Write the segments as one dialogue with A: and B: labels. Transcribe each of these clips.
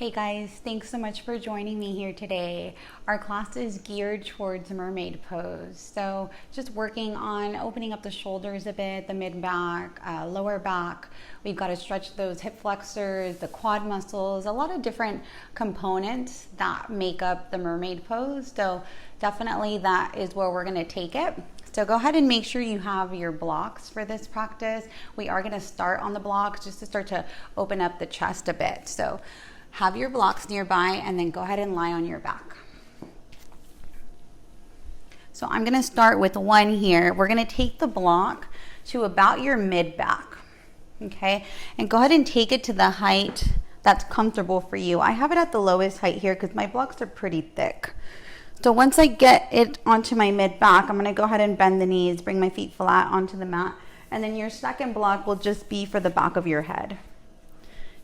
A: Hey guys, thanks so much for joining me here today. Our class is geared towards mermaid pose. So just working on opening up the shoulders a bit, the mid-back, lower back. We've got to stretch those hip flexors, the quad muscles, a lot of different components that make up the mermaid pose. So definitely that is where we're going to take it. So go ahead and make sure you have your blocks for this practice. We are going to start on the blocks just to start to open up the chest a bit. So have your blocks nearby and then go ahead and lie on your back. So I'm going to start with one here. We're going to take the block to about your mid back. Okay, and go ahead and take it to the height that's comfortable for you. I have it at the lowest height here because my blocks are pretty thick. So once I get it onto my mid back, I'm going to go ahead and bend the knees, bring my feet flat onto the mat, and then your second block will just be for the back of your head.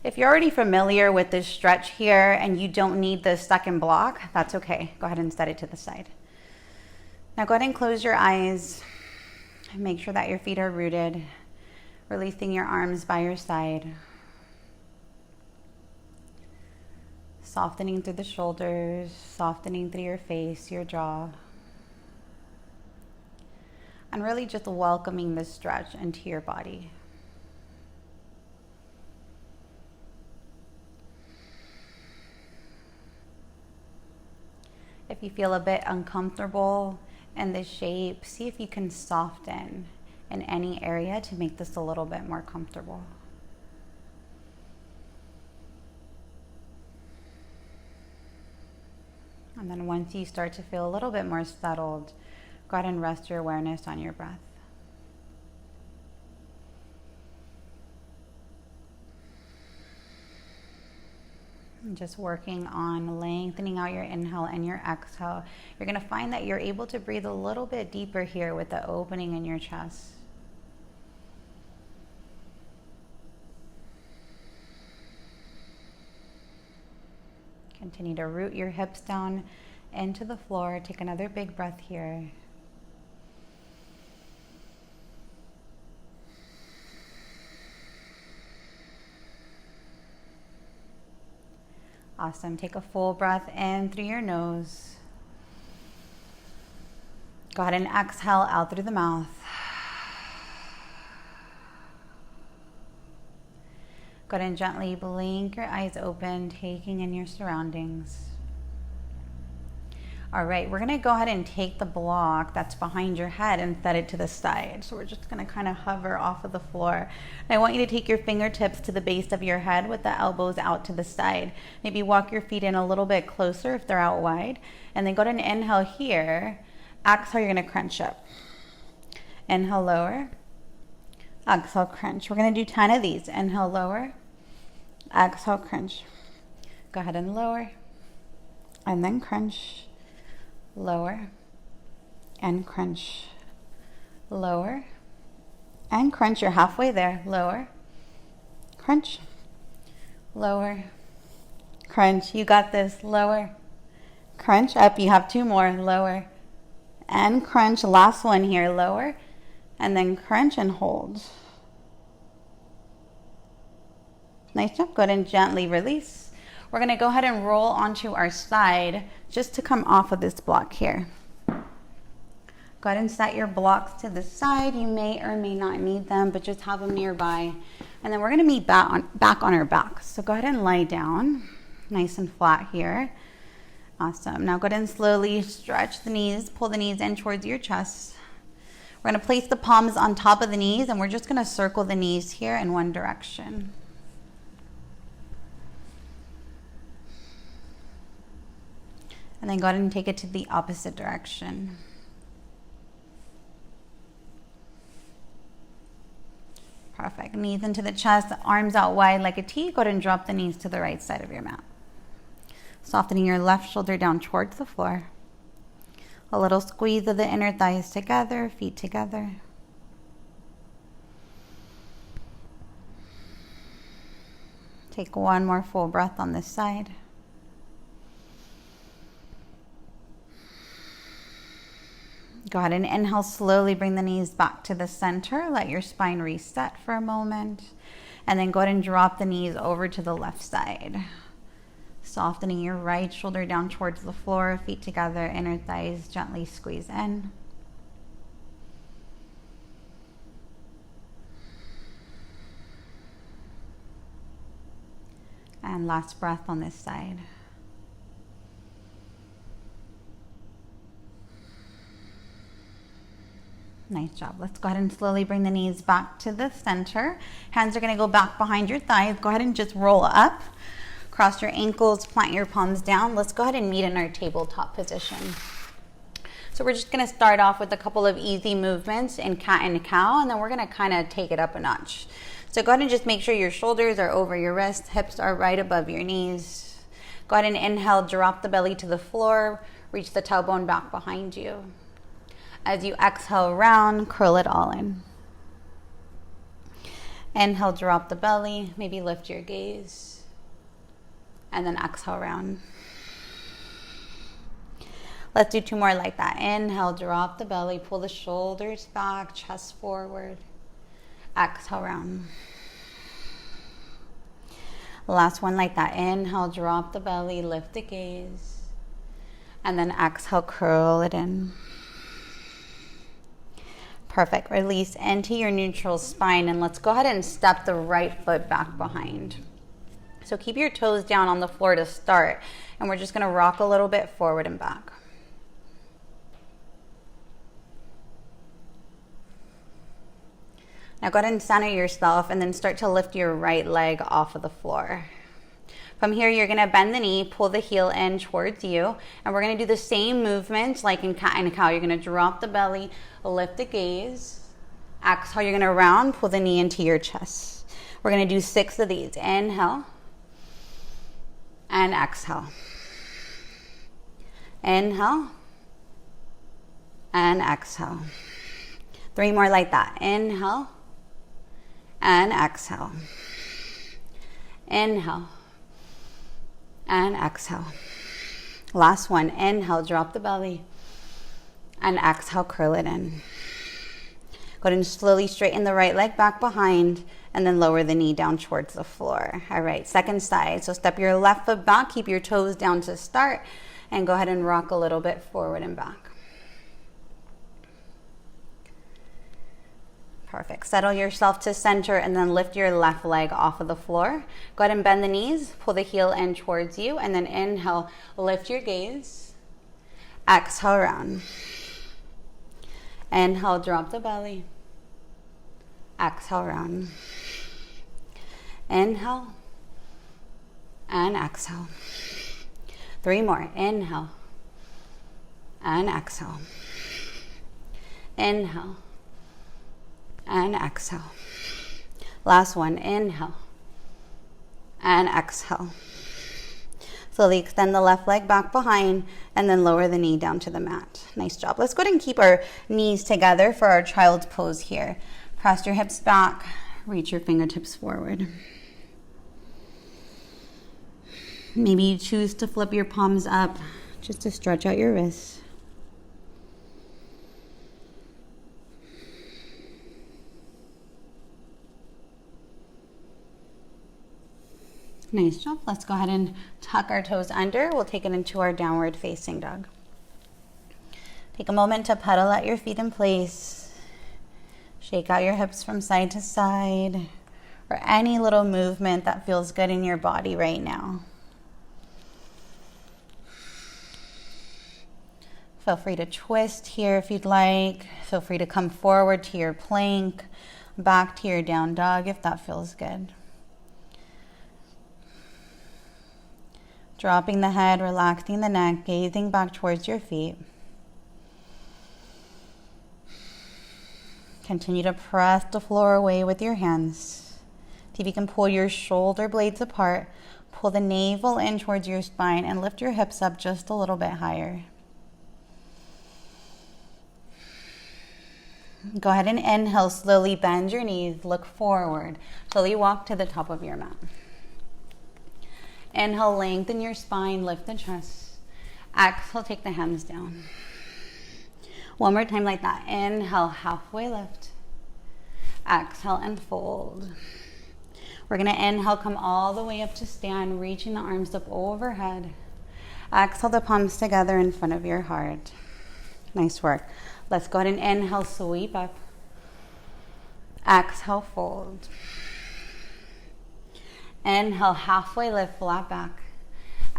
A: If you're already familiar with this stretch here and you don't need the second block, that's okay. Go ahead and set it to the side. Now go ahead and close your eyes. Make sure that your feet are rooted, releasing your arms by your side. Softening through the shoulders, softening through your face, your jaw. And really just welcoming this stretch into your body. If you feel a bit uncomfortable in this shape, see if you can soften in any area to make this a little bit more comfortable. And then once you start to feel a little bit more settled, go ahead and rest your awareness on your breath. And just working on lengthening out your inhale and your exhale. You're going to find that you're able to breathe a little bit deeper here with the opening in your chest. Continue to root your hips down into the floor. Take another big breath here. Awesome. Take a full breath in through your nose. Go ahead and exhale out through the mouth. Go ahead and gently blink your eyes open, taking in your surroundings. All right, we're gonna go ahead and take the block that's behind your head and set it to the side. So we're just gonna kind of hover off of the floor. And I want you to take your fingertips to the base of your head with the elbows out to the side. Maybe walk your feet in a little bit closer if they're out wide. And then go ahead and inhale here. Exhale, you're gonna crunch up. Inhale, lower. Exhale, crunch. We're gonna do 10 of these. Inhale, lower. Exhale, crunch. Go ahead and lower. And then crunch. Lower. And crunch. Lower. And crunch. You're halfway there. Lower. Crunch. Lower. Crunch. You got this. Lower. Crunch. Up. You have 2 more. Lower. And crunch. Last one here. Lower. And then crunch and hold. Nice job. Go ahead and gently release. We're going to go ahead and roll onto our side just to come off of this block here. Go ahead and set your blocks to the side. You may or may not need them, but just have them nearby. And then we're going to meet back on our backs. So go ahead and lie down nice and flat here. Awesome. Now go ahead and slowly stretch the knees, pull the knees in towards your chest. We're going to place the palms on top of the knees, and we're just going to circle the knees here in one direction. And then go ahead and take it to the opposite direction. Perfect. Knees into the chest, arms out wide like a T. Go ahead and drop the knees to the right side of your mat. Softening your left shoulder down towards the floor. A little squeeze of the inner thighs together, feet together. Take one more full breath on this side. Go ahead and inhale slowly, bring the knees back to the center. Let your spine reset for a moment. And then go ahead and drop the knees over to the left side. Softening your right shoulder down towards the floor, feet together, inner thighs gently squeeze in. And last breath on this side. Nice job. Let's go ahead and slowly bring the knees back to the center. Hands are going to go back behind your thighs. Go ahead and just roll up. Cross your ankles, plant your palms down. Let's go ahead and meet in our tabletop position. So we're just going to start off with a couple of easy movements in cat and cow, and then we're going to kind of take it up a notch. So go ahead and just make sure your shoulders are over your wrists, hips are right above your knees. Go ahead and inhale, drop the belly to the floor, reach the tailbone back behind you. As you exhale, round, curl it all in. Inhale, drop the belly, maybe lift your gaze, and then exhale, round. Let's do 2 more like that. Inhale, drop the belly, pull the shoulders back, chest forward. Exhale, round. Last one like that. Inhale, drop the belly, lift the gaze, and then exhale, curl it in. Perfect. Release into your neutral spine, and let's go ahead and step the right foot back behind. So keep your toes down on the floor to start, and we're just going to rock a little bit forward and back. Now go ahead and center yourself and then start to lift your right leg off of the floor. From here, you're going to bend the knee, pull the heel in towards you, and we're going to do the same movements like in cat and cow. You're going to drop the belly, lift the gaze. Exhale, you're going to round, pull the knee into your chest. We're going to do 6 of these. Inhale and exhale. Inhale and exhale. 3 more like that. Inhale and exhale. Inhale and exhale. Last one. Inhale, drop the belly, and exhale, curl it in. Go ahead and slowly straighten the right leg back behind, and then lower the knee down towards the floor. All right, second side. So step your left foot back, keep your toes down to start, and go ahead and rock a little bit forward and back. Perfect. Settle yourself to center and then lift your left leg off of the floor. Go ahead and bend the knees, pull the heel in towards you, and then inhale, lift your gaze. Exhale, round. Inhale, drop the belly. Exhale, round. Inhale and exhale. 3 more. Inhale and exhale. Inhale and exhale. Last one. Inhale and exhale. Slowly extend the left leg back behind and then lower the knee down to the mat. Nice job. Let's go ahead and keep our knees together for our child's pose here. Press your hips back, reach your fingertips forward. Maybe you choose to flip your palms up just to stretch out your wrists. Nice job. Let's go ahead and tuck our toes under. We'll take it into our downward facing dog. Take a moment to pedal at your feet in place. Shake out your hips from side to side, or any little movement that feels good in your body right now. Feel free to twist here if you'd like. Feel free to come forward to your plank, back to your down dog if that feels good. Dropping the head, relaxing the neck, gazing back towards your feet. Continue to press the floor away with your hands. See if you can pull your shoulder blades apart, pull the navel in towards your spine, and lift your hips up just a little bit higher. Go ahead and inhale, slowly bend your knees, look forward. Slowly walk to the top of your mat. Inhale, lengthen your spine, lift the chest. Exhale, take the hands down. One more time like that. Inhale, halfway lift. Exhale and fold. We're gonna inhale, come all the way up to stand, reaching the arms up overhead. Exhale the palms together in front of your heart. Nice work. Let's go ahead and inhale, sweep up. Exhale, fold. Inhale, halfway lift, flat back.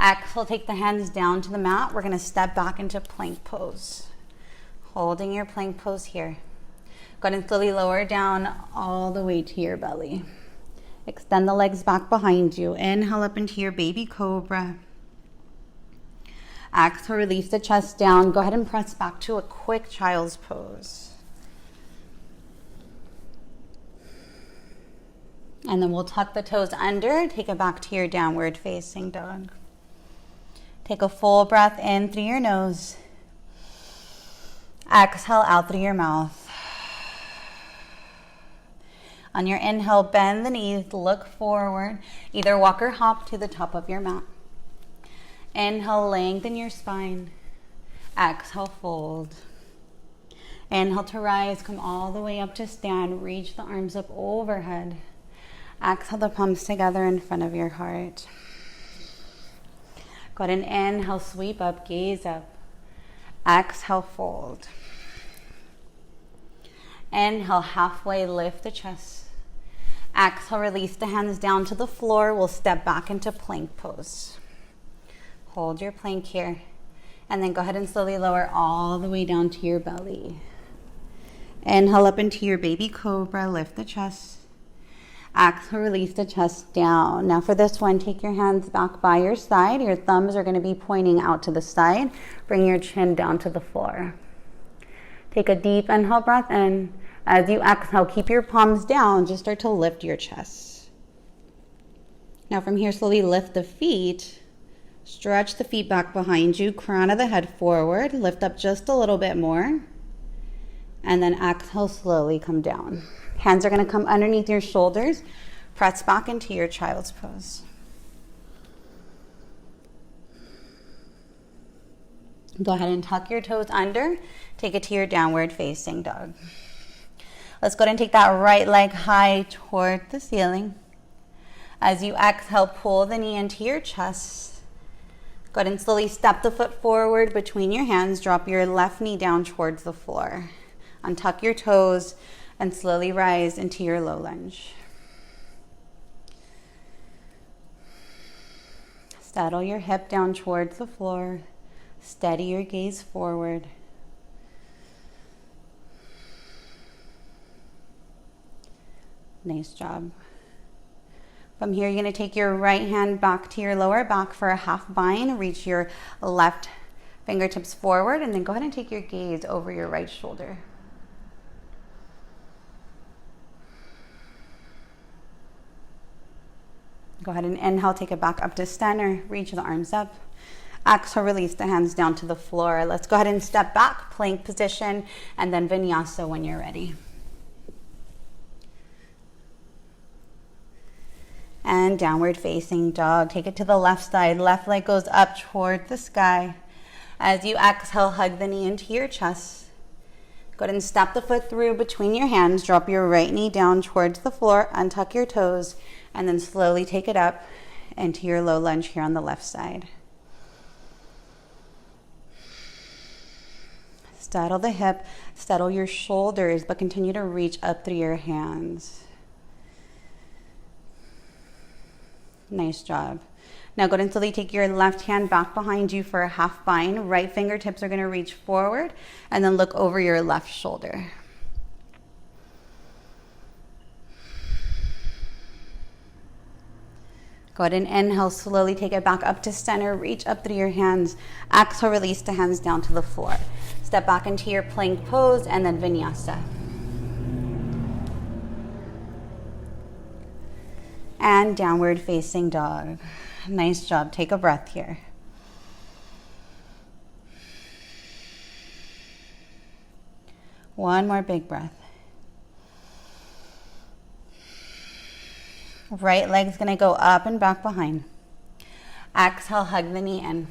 A: Exhale, take the hands down to the mat. We're gonna step back into plank pose. Holding your plank pose here. Go ahead and slowly lower down all the way to your belly. Extend the legs back behind you. Inhale up into your baby cobra. Exhale, release the chest down. Go ahead and press back to a quick child's pose. And then we'll tuck the toes under, take it back to your downward facing dog. Take a full breath in through your nose. Exhale out through your mouth. On your inhale, bend the knees, look forward. Either walk or hop to the top of your mat. Inhale, lengthen your spine. Exhale, fold. Inhale to rise, come all the way up to stand. Reach the arms up overhead. Exhale the palms together in front of your heart. Go ahead and inhale, sweep up, gaze up. Exhale, fold. Inhale, halfway lift the chest. Exhale, release the hands down to the floor. We'll step back into plank pose. Hold your plank here. And then go ahead and slowly lower all the way down to your belly. Inhale up into your baby cobra, lift the chest. Exhale, release the chest down. Now for this one, take your hands back by your side. Your thumbs are going to be pointing out to the side. Bring your chin down to the floor. Take a deep inhale breath in. As you exhale, keep your palms down. Just start to lift your chest. Now from here, slowly lift the feet. Stretch the feet back behind you. Crown of the head forward. Lift up just a little bit more. And then exhale, slowly come down. Hands are going to come underneath your shoulders. Press back into your child's pose. Go ahead and tuck your toes under. Take it to your downward facing dog. Let's go ahead and take that right leg high toward the ceiling. As you exhale, pull the knee into your chest. Go ahead and slowly step the foot forward between your hands. Drop your left knee down towards the floor. Untuck your toes and slowly rise into your low lunge. Settle your hip down towards the floor. Steady your gaze forward. Nice job. From here, you're going to take your right hand back to your lower back for a half bind. Reach your left fingertips forward, and then go ahead and take your gaze over your right shoulder. Go ahead and inhale, take it back up to center. Reach the arms up. Exhale, release the hands down to the floor. Let's go ahead and step back, plank position, and then vinyasa when you're ready. And downward facing dog. Take it to the left side. Left leg goes up toward the sky. As you exhale, hug the knee into your chest. Go ahead and step the foot through between your hands. Drop your right knee down towards the floor. Untuck your toes. And then slowly take it up into your low lunge here on the left side. Settle the hip. Settle your shoulders, but continue to reach up through your hands. Nice job. Now go ahead and slowly take your left hand back behind you for a half bind. Right fingertips are going to reach forward and then look over your left shoulder. Go ahead and inhale, slowly take it back up to center. Reach up through your hands. Exhale, release the hands down to the floor. Step back into your plank pose and then vinyasa. And downward facing dog. Nice job. Take a breath here. One more big breath. Right leg's going to go up and back behind. Exhale, hug the knee in.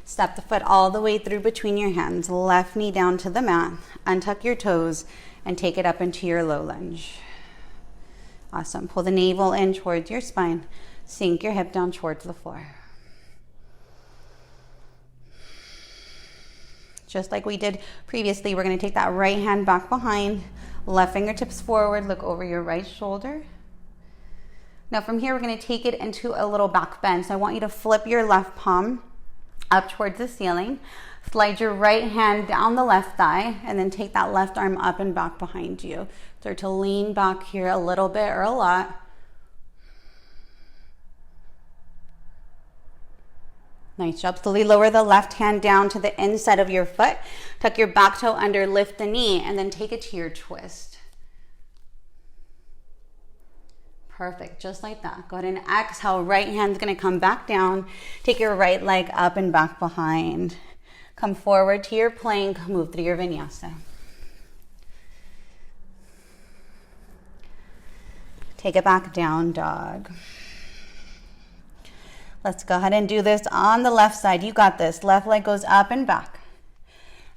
A: Step the foot all the way through between your hands. Left knee down to the mat. Untuck your toes and take it up into your low lunge. Awesome. Pull the navel in towards your spine. Sink your hip down towards the floor. Just like we did previously, we're going to take that right hand back behind, left fingertips forward, look over your right shoulder. Now from here, we're going to take it into a little back bend. So I want you to flip your left palm up towards the ceiling, slide your right hand down the left thigh, and then take that left arm up and back behind you. Start to lean back here a little bit or a lot. Nice job. Slowly lower the left hand down to the inside of your foot. Tuck your back toe under, lift the knee, and then take it to your twist. Perfect, just like that. Go ahead and exhale. Right hand's gonna come back down. Take your right leg up and back behind. Come forward to your plank, move through your vinyasa. Take it back down, dog. Let's go ahead and do this on the left side. You got this. Left leg goes up and back.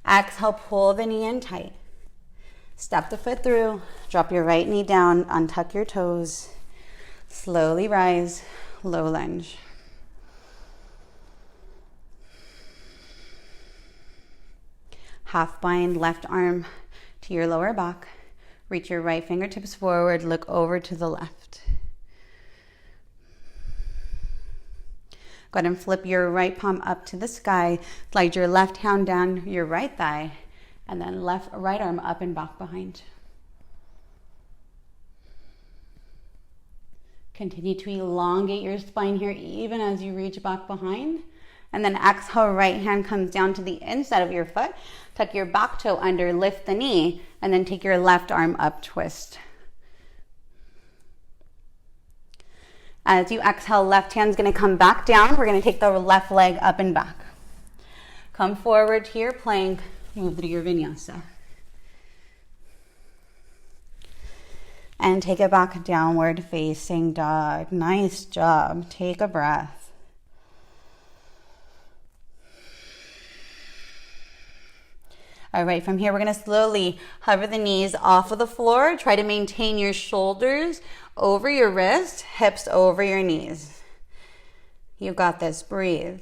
A: Exhale, pull the knee in tight. Step the foot through. Drop your right knee down. Untuck your toes. Slowly rise. Low lunge. Half bind, left arm to your lower back. Reach your right fingertips forward. Look over to the left. Go ahead and flip your right palm up to the sky. Slide your left hand down your right thigh, and then right arm up and back behind. Continue to elongate your spine here even as you reach back behind. And then exhale, right hand comes down to the inside of your foot. Tuck your back toe under, lift the knee, and then take your left arm up, twist. As you exhale, left hand's gonna come back down. We're gonna take the left leg up and back. Come forward to your plank, move through your vinyasa. And take it back, downward facing dog. Nice job. Take a breath. All right, from here, we're gonna slowly hover the knees off of the floor. Try to maintain your shoulders over your wrist, hips over your knees. You got this, breathe.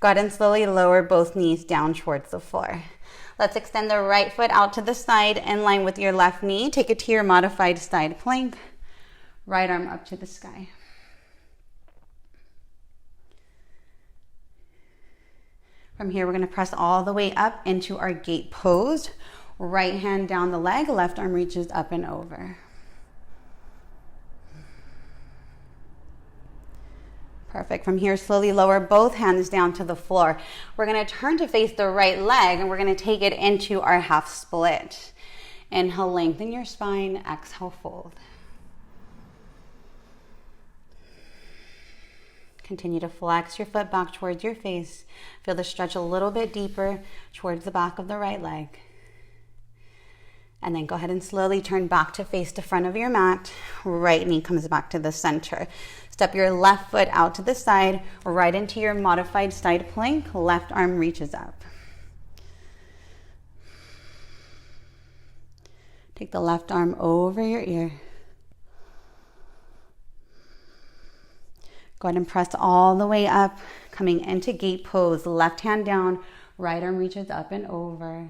A: Go ahead and slowly lower both knees down towards the floor. Let's extend the right foot out to the side in line with your left knee. Take it to your modified side plank. Right arm up to the sky. From here, we're gonna press all the way up into our gate pose. Right hand down the leg, left arm reaches up and over. Perfect. From here, slowly lower both hands down to the floor. We're gonna turn to face the right leg and we're gonna take it into our half split. Inhale, lengthen your spine, exhale, fold. Continue to flex your foot back towards your face. Feel the stretch a little bit deeper towards the back of the right leg. And then go ahead and slowly turn back to face the front of your mat. Right knee comes back to the center. Step your left foot out to the side, right into your modified side plank. Left arm reaches up. Take the left arm over your ear. Go ahead and press all the way up, coming into gate pose. Left hand down, right arm reaches up and over.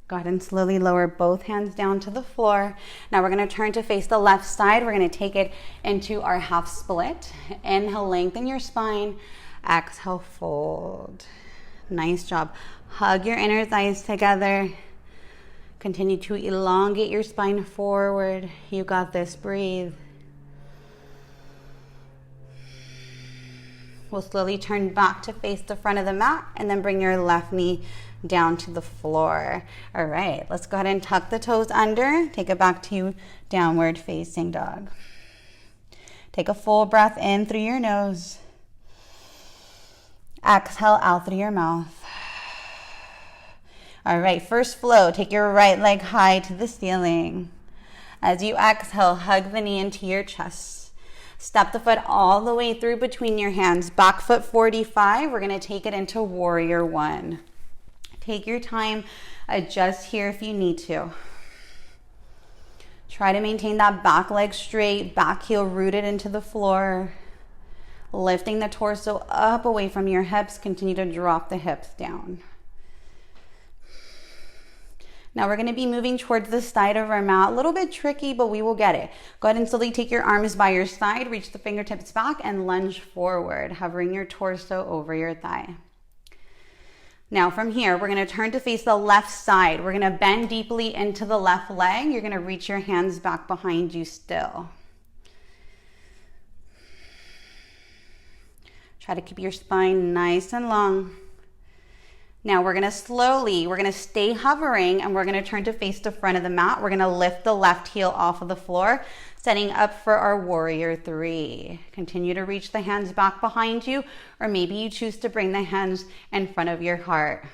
A: Go ahead and slowly lower both hands down to the floor. Now we're gonna turn to face the left side. We're gonna take it into our half split. Inhale, lengthen your spine. Exhale, fold. Nice job. Hug your inner thighs together. Continue to elongate your spine forward. You got this, breathe. We'll slowly turn back to face the front of the mat and then bring your left knee down to the floor. All right, let's go ahead and tuck the toes under. Take it back to downward facing dog. Take a full breath in through your nose. Exhale out through your mouth. All right, first flow, take your right leg high to the ceiling. As you exhale, hug the knee into your chest. Step the foot all the way through between your hands. Back foot 45, we're gonna take it into warrior one. Take your time, adjust here if you need to. Try to maintain that back leg straight, back heel rooted into the floor. Lifting the torso up away from your hips, continue to drop the hips down. Now we're gonna be moving towards the side of our mat. A little bit tricky, but we will get it. Go ahead and slowly take your arms by your side, reach the fingertips back and lunge forward, hovering your torso over your thigh. Now from here, we're gonna turn to face the left side. We're gonna bend deeply into the left leg. You're gonna reach your hands back behind you still. Try to keep your spine nice and long. Now we're gonna stay hovering and we're gonna turn to face the front of the mat. We're gonna lift the left heel off of the floor, setting up for our warrior three. Continue to reach the hands back behind you, or maybe you choose to bring the hands in front of your heart.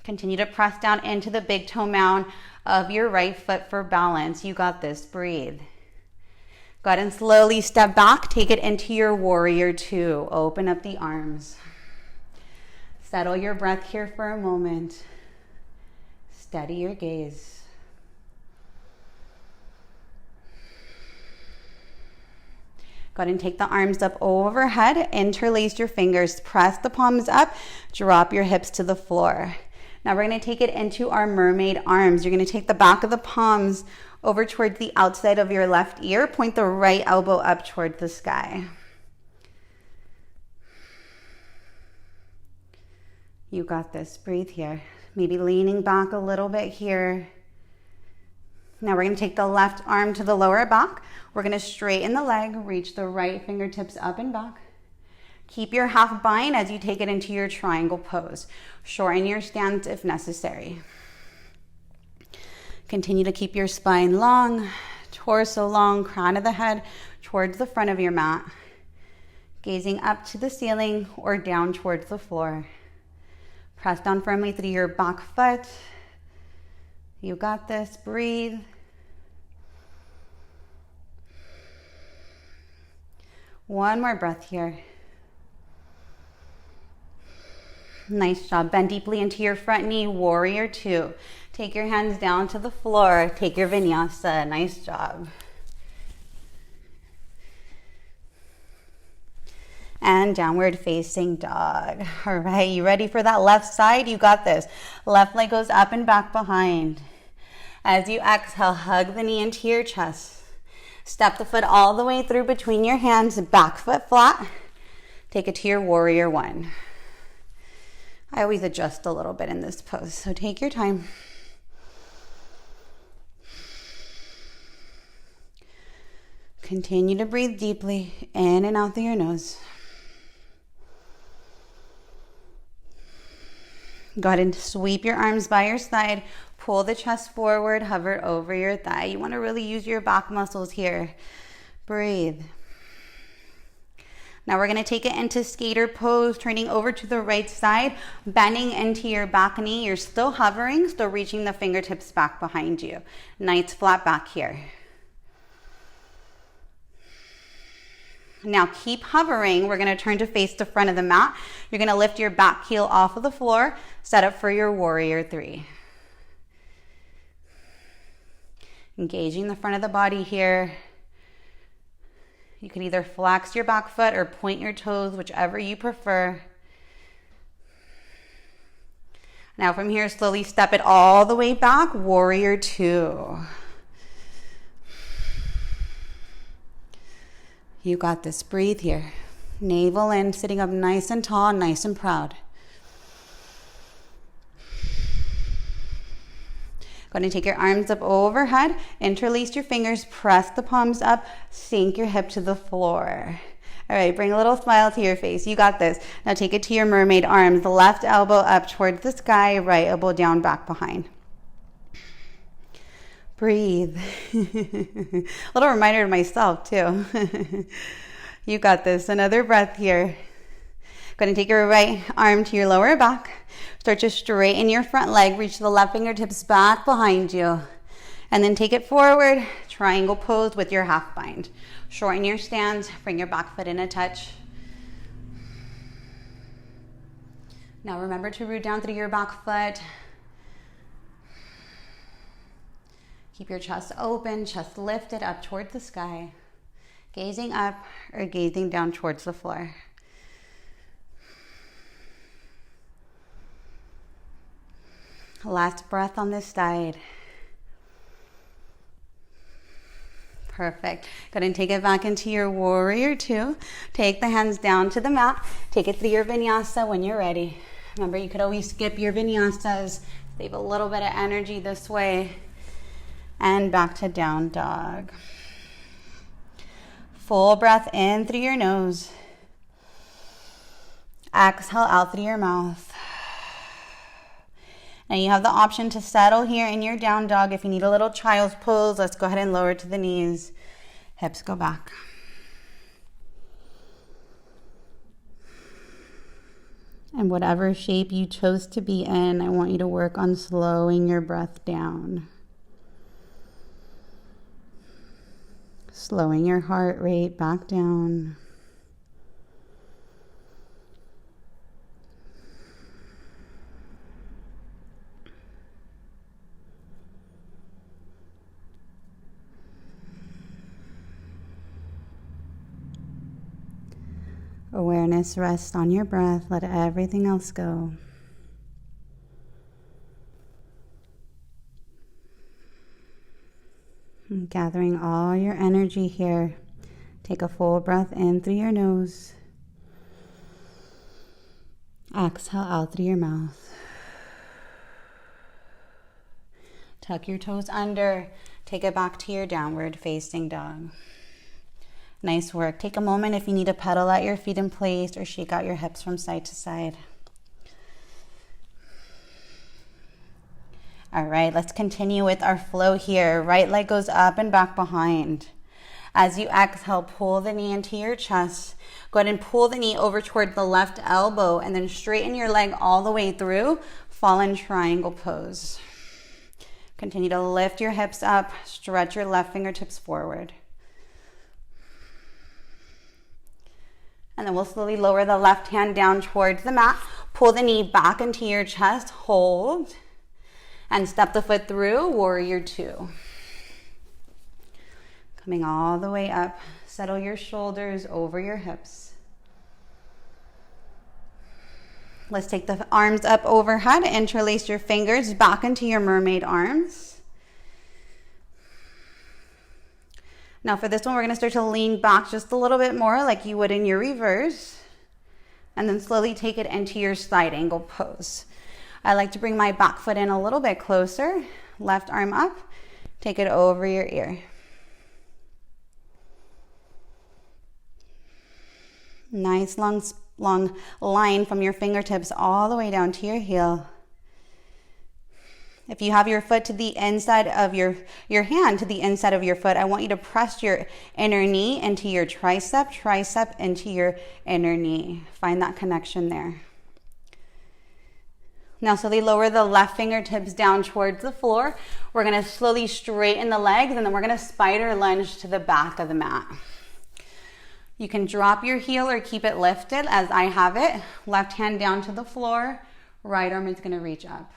A: Continue to press down into the big toe mound of your right foot for balance. You got this, breathe. Go ahead and slowly step back, take it into your warrior two. Open up the arms. Settle your breath here for a moment. Steady your gaze. Go ahead and take the arms up overhead, interlace your fingers, press the palms up, drop your hips to the floor. Now we're gonna take it into our mermaid arms. You're gonna take the back of the palms over towards the outside of your left ear, point the right elbow up toward the sky. You got this, breathe here. Maybe leaning back a little bit here. Now we're gonna take the left arm to the lower back. We're gonna straighten the leg, reach the right fingertips up and back. Keep your half bind as you take it into your triangle pose. Shorten your stance if necessary. Continue to keep your spine long, torso long, crown of the head towards the front of your mat. Gazing up to the ceiling or down towards the floor. Press down firmly through your back foot. You got this, breathe. One more breath here. Nice job. Bend deeply into your front knee, warrior two. Take your hands down to the floor. Take your vinyasa. Nice job. And downward facing dog. All right, you ready for that left side? You got this. Left leg goes up and back behind. As you exhale, hug the knee into your chest. Step the foot all the way through between your hands, back foot flat. Take it to your warrior one. I always adjust a little bit in this pose, so take your time. Continue to breathe deeply in and out through your nose. Go ahead and sweep your arms by your side. Pull the chest forward, hover over your thigh. You want to really use your back muscles here. Breathe. Now we're going to take it into skater pose, turning over to the right side, bending into your back knee. You're still hovering, still reaching the fingertips back behind you. Nice flat back here. Now keep hovering. We're going to turn to face the front of the mat. You're going to lift your back heel off of the floor, set up for your warrior three. Engaging the front of the body here. You can either flex your back foot or point your toes, whichever you prefer. Now from here, slowly step it all the way back, warrior two. You got this, breathe here. Navel in, sitting up nice and tall, nice and proud. Go ahead and take your arms up overhead, interlace your fingers, press the palms up, sink your hip to the floor. All right, bring a little smile to your face. You got this. Now take it to your mermaid arms. The left elbow up towards the sky, right elbow down, back behind. Breathe. A little reminder to myself too. You got this. Another breath here. Go ahead and take your right arm to your lower back. Start to straighten your front leg. Reach the left fingertips back behind you. And then take it forward. Triangle pose with your half bind. Shorten your stance. Bring your back foot in a touch. Now remember to root down through your back foot. Keep your chest open, chest lifted up towards the sky, gazing up or gazing down towards the floor. Last breath on this side. Perfect. Go ahead and take it back into your warrior two. Take the hands down to the mat. Take it through your vinyasa when you're ready. Remember, you could always skip your vinyasas. Save a little bit of energy this way. And back to down dog. Full breath in through your nose. Exhale out through your mouth. Now you have the option to settle here in your down dog. If you need a little child's pose, let's go ahead and lower to the knees. Hips go back. And whatever shape you chose to be in, I want you to work on slowing your breath down. Slowing your heart rate back down. Awareness rests on your breath. Let everything else go. And gathering all your energy here. Take a full breath in through your nose. Exhale out through your mouth. Tuck your toes under. Take it back to your downward facing dog. Nice work. Take a moment if you need to pedal out your feet in place or shake out your hips from side to side. All right, let's continue with our flow here. Right leg goes up and back behind. As you exhale, pull the knee into your chest. Go ahead and pull the knee over toward the left elbow and then straighten your leg all the way through. Fallen triangle pose. Continue to lift your hips up. Stretch your left fingertips forward. And then we'll slowly lower the left hand down towards the mat. Pull the knee back into your chest. Hold. And step the foot through, warrior two. Coming all the way up. Settle your shoulders over your hips. Let's take the arms up overhead. Interlace your fingers back into your mermaid arms. Now for this one, we're going to start to lean back just a little bit more like you would in your reverse. And then slowly take it into your side angle pose. I like to bring my back foot in a little bit closer. Left arm up. Take it over your ear. Nice long line from your fingertips all the way down to your heel. If you have your foot to the inside of your hand to the inside of your foot, I want you to press your inner knee into your tricep into your inner knee. Find that connection there. Now slowly lower the left fingertips down towards the floor. We're going to slowly straighten the legs and then we're going to spider lunge to the back of the mat. You can drop your heel or keep it lifted as I have it. Left hand down to the floor. Right arm is going to reach up.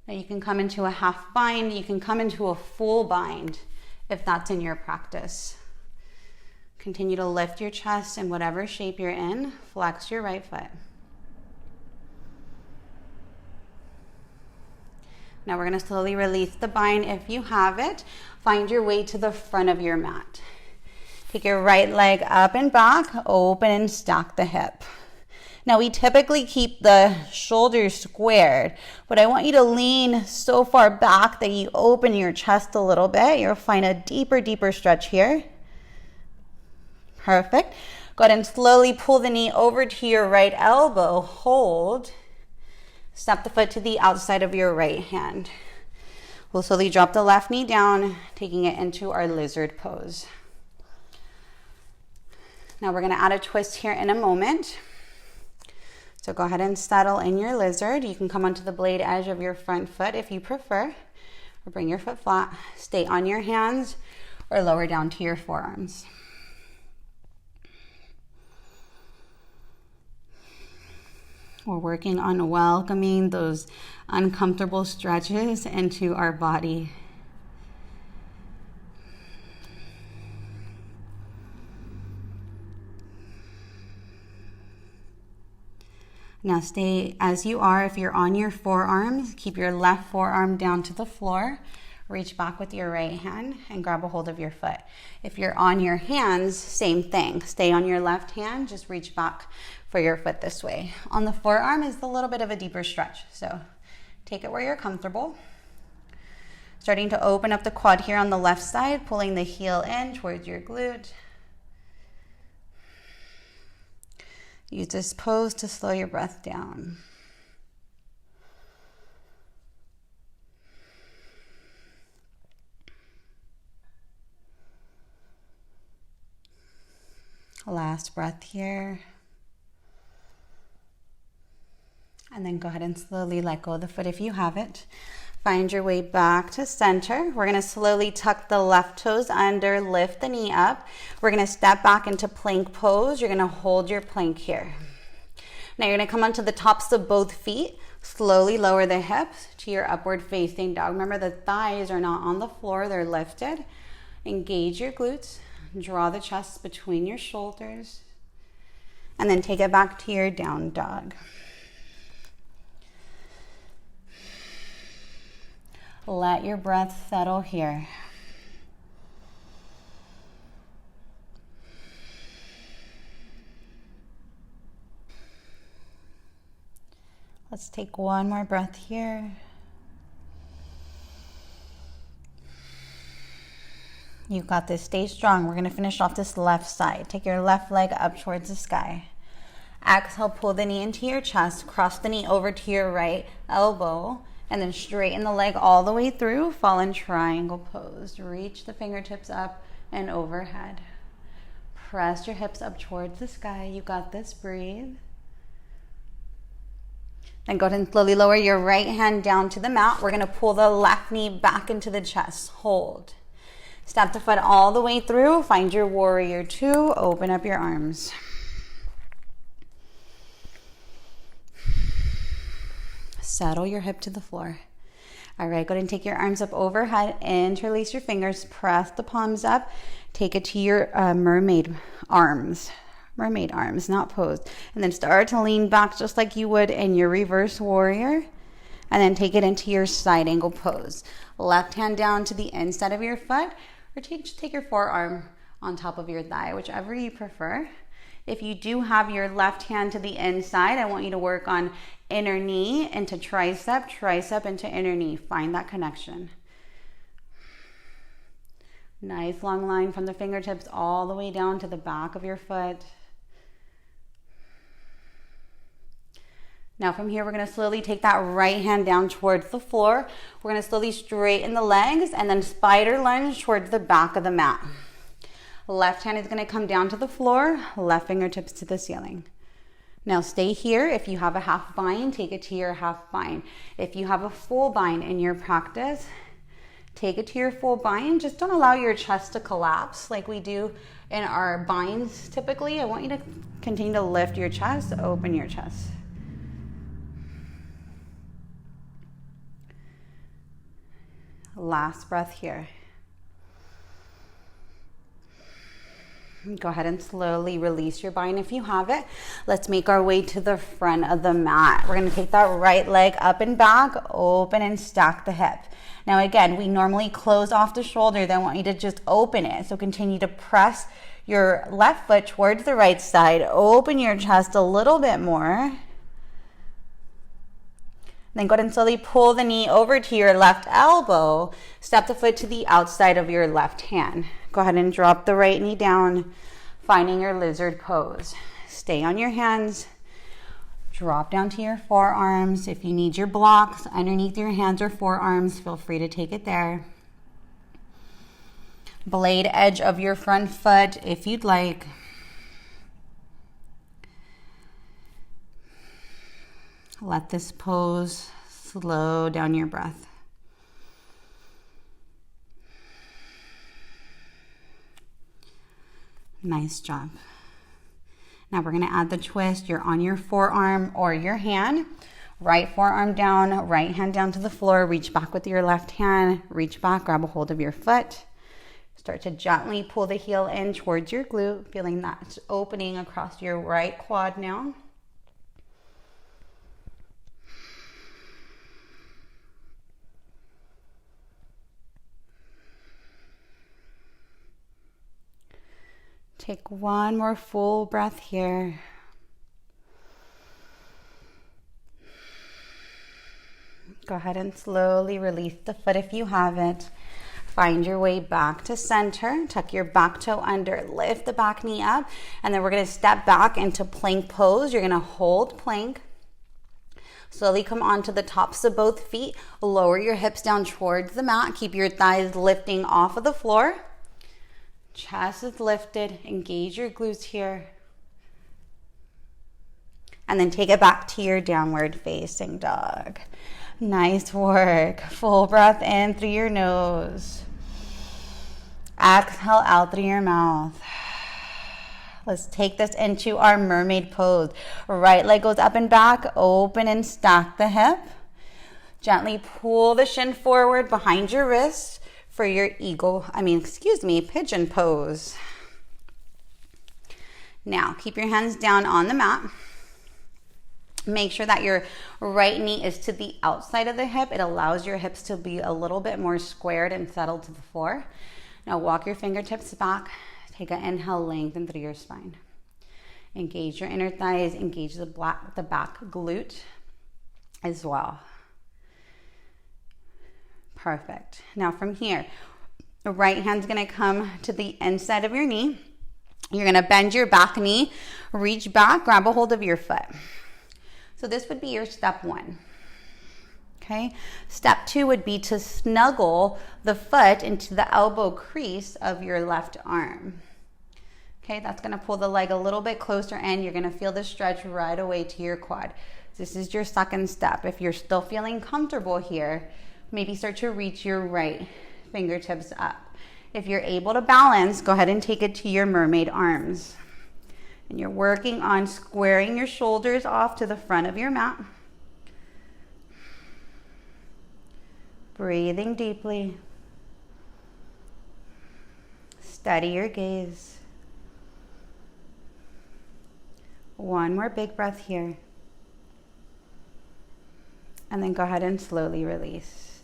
A: Now you can come into a half bind. You can come into a full bind if that's in your practice. Continue to lift your chest in whatever shape you're in. Flex your right foot. Now we're going to slowly release the bind if you have it. Find your way to the front of your mat. Take your right leg up and back, open and stack the hip. Now we typically keep the shoulders squared, but I want you to lean so far back that you open your chest a little bit. You'll find a deeper stretch here. Perfect. Go ahead and slowly pull the knee over to your right elbow. Hold. Step the foot to the outside of your right hand. We'll slowly drop the left knee down, taking it into our lizard pose. Now we're going to add a twist here in a moment. So go ahead and settle in your lizard. You can come onto the blade edge of your front foot if you prefer, or bring your foot flat. Stay on your hands or lower down to your forearms. We're working on welcoming those uncomfortable stretches into our body. Now stay as you are. If you're on your forearms, keep your left forearm down to the floor. Reach back with your right hand and grab a hold of your foot. If you're on your hands, same thing. Stay on your left hand, just reach back for your foot this way. On the forearm is a little bit of a deeper stretch, so take it where you're comfortable. Starting to open up the quad here on the left side, pulling the heel in towards your glute. Use this pose to slow your breath down. Last breath here. And then go ahead and slowly let go of the foot if you have it. Find your way back to center. We're going to slowly tuck the left toes under, lift the knee up. We're going to step back into plank pose. You're going to hold your plank here. Now you're going to come onto the tops of both feet. Slowly lower the hips to your upward facing dog. Remember, the thighs are not on the floor, they're lifted. Engage your glutes. Draw the chest between your shoulders. And then take it back to your down dog. Let your breath settle here. Let's take one more breath here. You've got this. Stay strong. We're going to finish off this left side. Take your left leg up towards the sky. Exhale, pull the knee into your chest. Cross the knee over to your right elbow. And then straighten the leg all the way through. Fallen triangle pose. Reach the fingertips up and overhead. Press your hips up towards the sky. You got this. Breathe. Then go ahead and slowly lower your right hand down to the mat. We're going to pull the left knee back into the chest. Hold. Step the foot all the way through. Find your warrior two. Open up your arms. Settle your hip to the floor. All right, go ahead and take your arms up overhead. Interlace your fingers. Press the palms up. Take it to your mermaid arms. Mermaid arms, not pose. And then start to lean back just like you would in your reverse warrior. And then take it into your side angle pose. Left hand down to the inside of your foot. Or just take your forearm on top of your thigh, whichever you prefer. If you do have your left hand to the inside, I want you to work on inner knee into tricep, tricep into inner knee. Find that connection. Nice long line from the fingertips all the way down to the back of your foot. Now from here, we're going to slowly take that right hand down towards the floor. We're going to slowly straighten the legs and then spider lunge towards the back of the mat. Left hand is going to come down to the floor, left fingertips to the ceiling. Now stay here. If you have a half bind, take it to your half bind. If you have a full bind in your practice, take it to your full bind. Just don't allow your chest to collapse like we do in our binds typically. I want you to continue to lift your chest, open your chest. Last breath here. Go ahead and slowly release your bind if you have it. Let's make our way to the front of the mat. We're going to take that right leg up and back, open and stack the hip. Now again, we normally close off the shoulder. Then I want you to just open it. So continue to press your left foot towards the right side. Open your chest a little bit more. Then go ahead and slowly pull the knee over to your left elbow. Step the foot to the outside of your left hand. Go ahead and drop the right knee down, finding your lizard pose. Stay on your hands. Drop down to your forearms. If you need your blocks underneath your hands or forearms, feel free to take it there. Blade edge of your front foot if you'd like. Let this pose slow down your breath. Nice job. Now we're gonna add the twist. You're on your forearm or your hand. Right forearm down, right hand down to the floor. Reach back with your left hand. Reach back, grab a hold of your foot. Start to gently pull the heel in towards your glute, feeling that opening across your right quad now. Take one more full breath here. Go ahead and slowly release the foot if you have it. Find your way back to center. Tuck your back toe under, lift the back knee up, and then we're gonna step back into plank pose. You're gonna hold plank. Slowly come onto the tops of both feet. Lower your hips down towards the mat. Keep your thighs lifting off of the floor. Chest is lifted. Engage your glutes here. And then take it back to your downward facing dog. Nice work. Full breath in through your nose. Exhale out through your mouth. Let's take this into our mermaid pose. Right leg goes up and back, open and stack the hip. Gently pull the shin forward behind your wrist for your pigeon pose. Now, keep your hands down on the mat. Make sure that your right knee is to the outside of the hip. It allows your hips to be a little bit more squared and settled to the floor. Now walk your fingertips back. Take an inhale, lengthen through your spine. Engage your inner thighs, engage the back glute as well. Perfect. Now from here, the right hand's gonna come to the inside of your knee. You're gonna bend your back knee, reach back, grab a hold of your foot. So this would be your step one, okay? Step two would be to snuggle the foot into the elbow crease of your left arm. Okay, that's gonna pull the leg a little bit closer in. You're gonna feel the stretch right away to your quad. This is your second step. If you're still feeling comfortable here, maybe start to reach your right fingertips up. If you're able to balance, go ahead and take it to your mermaid arms. And you're working on squaring your shoulders off to the front of your mat. Breathing deeply. Steady your gaze. One more big breath here. And then go ahead and slowly release.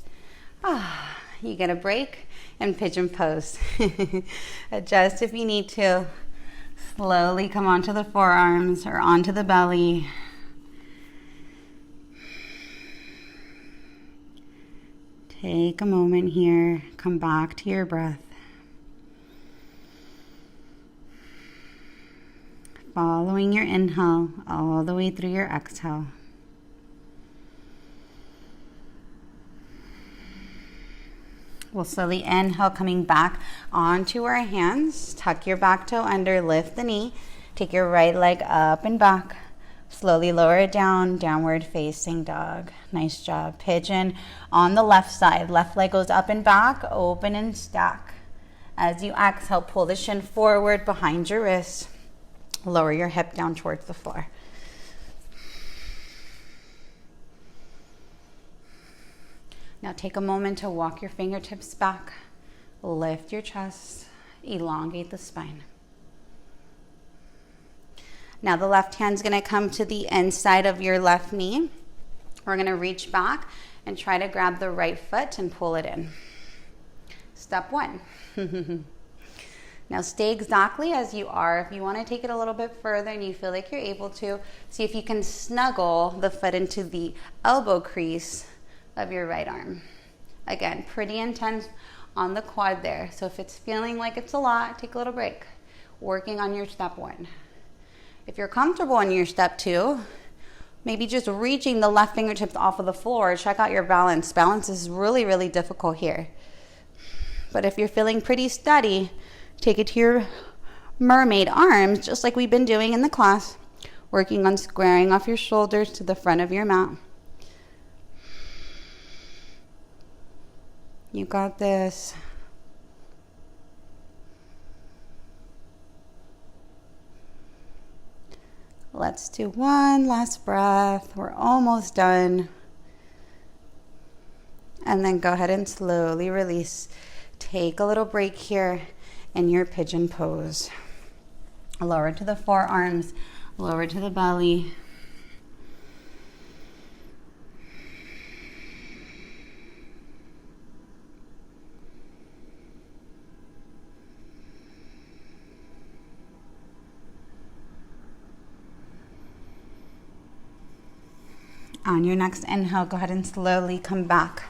A: You get a break and pigeon pose. Adjust if you need to. Slowly come onto the forearms or onto the belly. Take a moment here. Come back to your breath. Following your inhale all the way through your exhale. We'll slowly inhale, coming back onto our hands. Tuck your back toe under, lift the knee. Take your right leg up and back. Slowly lower it down, downward facing dog. Nice job. Pigeon on the left side. Left leg goes up and back, open and stack. As you exhale, pull the shin forward behind your wrist. Lower your hip down towards the floor. Now take a moment to walk your fingertips back, lift your chest, elongate the spine. Now the left hand's gonna come to the inside of your left knee. We're gonna reach back and try to grab the right foot and pull it in. Step one. Now stay exactly as you are. If you wanna take it a little bit further and you feel like you're able to, see if you can snuggle the foot into the elbow crease of your right arm. Again, pretty intense on the quad there. So if it's feeling like it's a lot, take a little break. Working on your step one. If you're comfortable in your step two, maybe just reaching the left fingertips off of the floor. Check out your balance. Balance is really, really difficult here. But if you're feeling pretty steady, take it to your mermaid arms, just like we've been doing in the class. Working on squaring off your shoulders to the front of your mat. You got this. Let's do one last breath. We're almost done. And then go ahead and slowly release. Take a little break here in your pigeon pose. Lower to the forearms, lower to the belly. On your next inhale, go ahead and slowly come back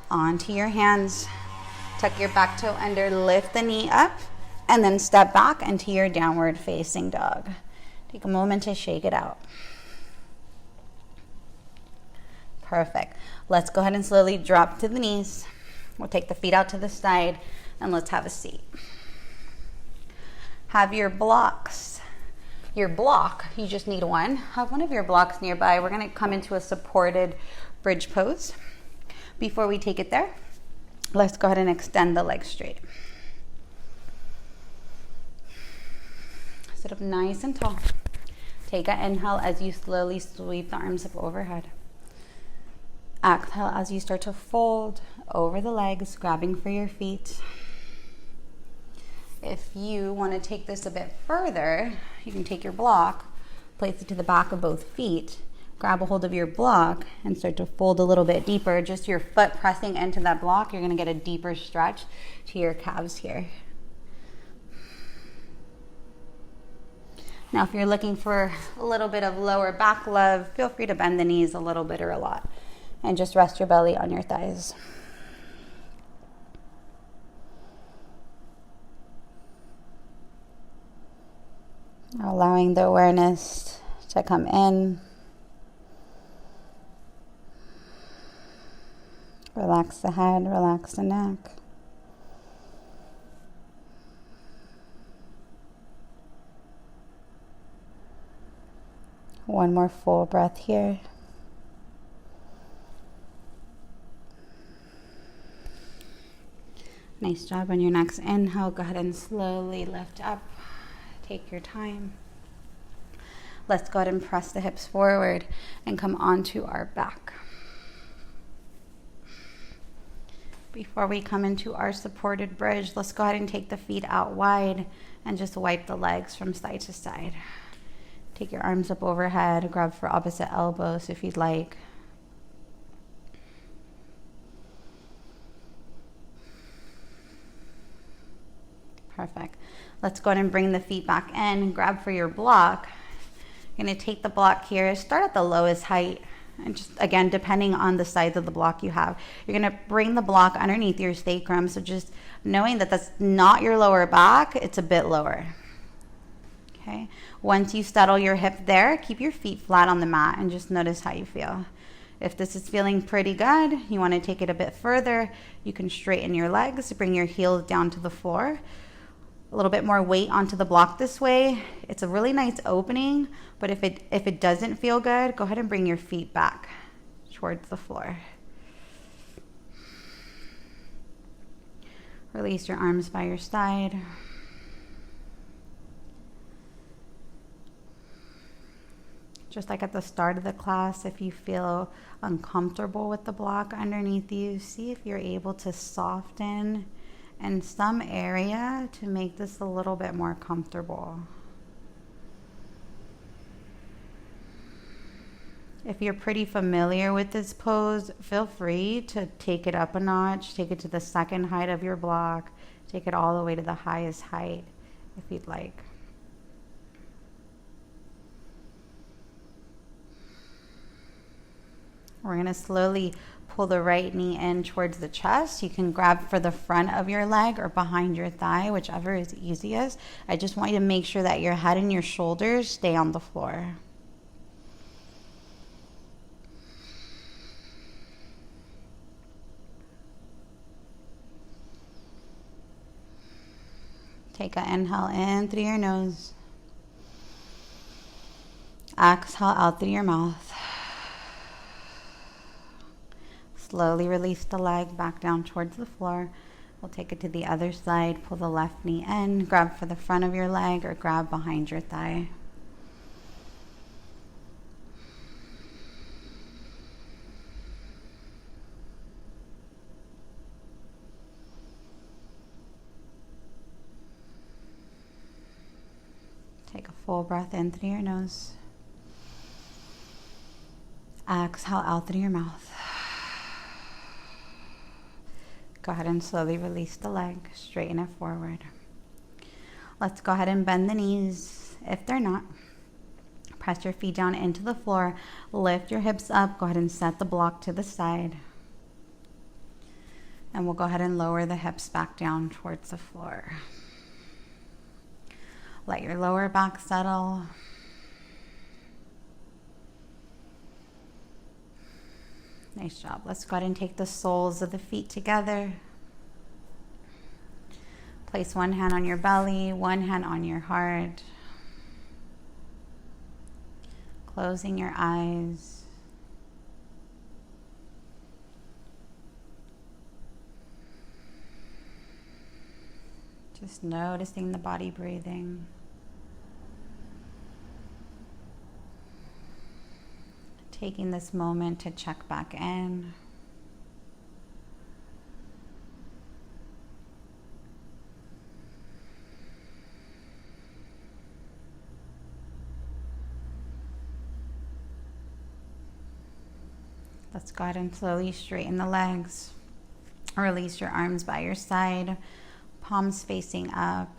A: onto your hands. Tuck your back toe under, lift the knee up, and then step back into your downward facing dog. Take a moment to shake it out. Perfect. Let's go ahead and slowly drop to the knees. We'll take the feet out to the side, and let's have a seat. Have your blocks. Your block, you just need one. Have one of your blocks nearby. We're gonna come into a supported bridge pose. Before we take it there, let's go ahead and extend the legs straight. Sit up nice and tall. Take an inhale as you slowly sweep the arms up overhead. Exhale as you start to fold over the legs, grabbing for your feet. If you want to take this a bit further, you can take your block, place it to the back of both feet, grab a hold of your block, and start to fold a little bit deeper. Just your foot pressing into that block, you're going to get a deeper stretch to your calves here. Now, if you're looking for a little bit of lower back love, feel free to bend the knees a little bit or a lot, and just rest your belly on your thighs. Allowing the awareness to come in. Relax the head, relax the neck. One more full breath here. Nice job. On your next inhale, go ahead and slowly lift up. Take your time. Let's go ahead and press the hips forward and come onto our back. Before we come into our supported bridge, let's go ahead and take the feet out wide and just wipe the legs from side to side. Take your arms up overhead, grab for opposite elbows if you'd like. Perfect. Let's go ahead and bring the feet back in, grab for your block. You're going to take the block here, start at the lowest height, and just, again, depending on the size of the block you have. You're going to bring the block underneath your sacrum, so just knowing that that's not your lower back, it's a bit lower. Okay. Once you settle your hip there, keep your feet flat on the mat and just notice how you feel. If this is feeling pretty good, you want to take it a bit further, you can straighten your legs, bring your heels down to the floor. A little bit more weight onto the block this way. It's a really nice opening, but if it doesn't feel good, go ahead and bring your feet back towards the floor. Release your arms by your side. Just like at the start of the class, if you feel uncomfortable with the block underneath you, see if you're able to soften in some area to make this a little bit more comfortable. If you're pretty familiar with this pose, feel free to take it up a notch, take it to the second height of your block, take it all the way to the highest height if you'd like. We're going to slowly pull the right knee in towards the chest. You can grab for the front of your leg or behind your thigh, whichever is easiest. I just want you to make sure that your head and your shoulders stay on the floor. Take an inhale in through your nose. Exhale out through your mouth. Slowly release the leg back down towards the floor. We'll take it to the other side. Pull the left knee in. Grab for the front of your leg or grab behind your thigh. Full breath in through your nose. Exhale out through your mouth. Go ahead and slowly release the leg, straighten it forward. Let's go ahead and bend the knees. If they're not, press your feet down into the floor, lift your hips up, go ahead and set the block to the side. And we'll go ahead and lower the hips back down towards the floor. Let your lower back settle. Nice job. Let's go ahead and take the soles of the feet together. Place one hand on your belly, one hand on your heart. Closing your eyes. Just noticing the body breathing. Taking this moment to check back in. Let's go ahead and slowly straighten the legs. Release your arms by your side, palms facing up.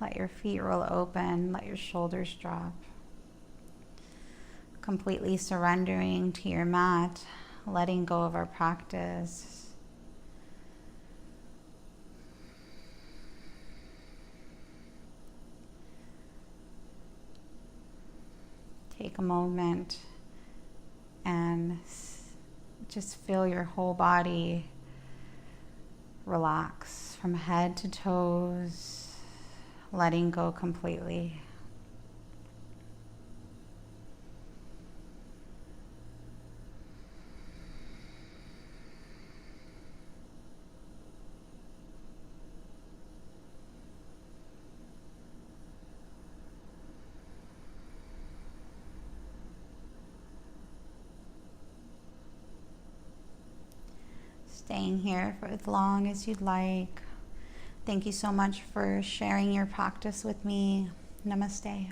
A: Let your feet roll open, let your shoulders drop. Completely surrendering to your mat, letting go of our practice. Take a moment and just feel your whole body relax from head to toes, letting go completely. Staying here for as long as you'd like. Thank you so much for sharing your practice with me. Namaste.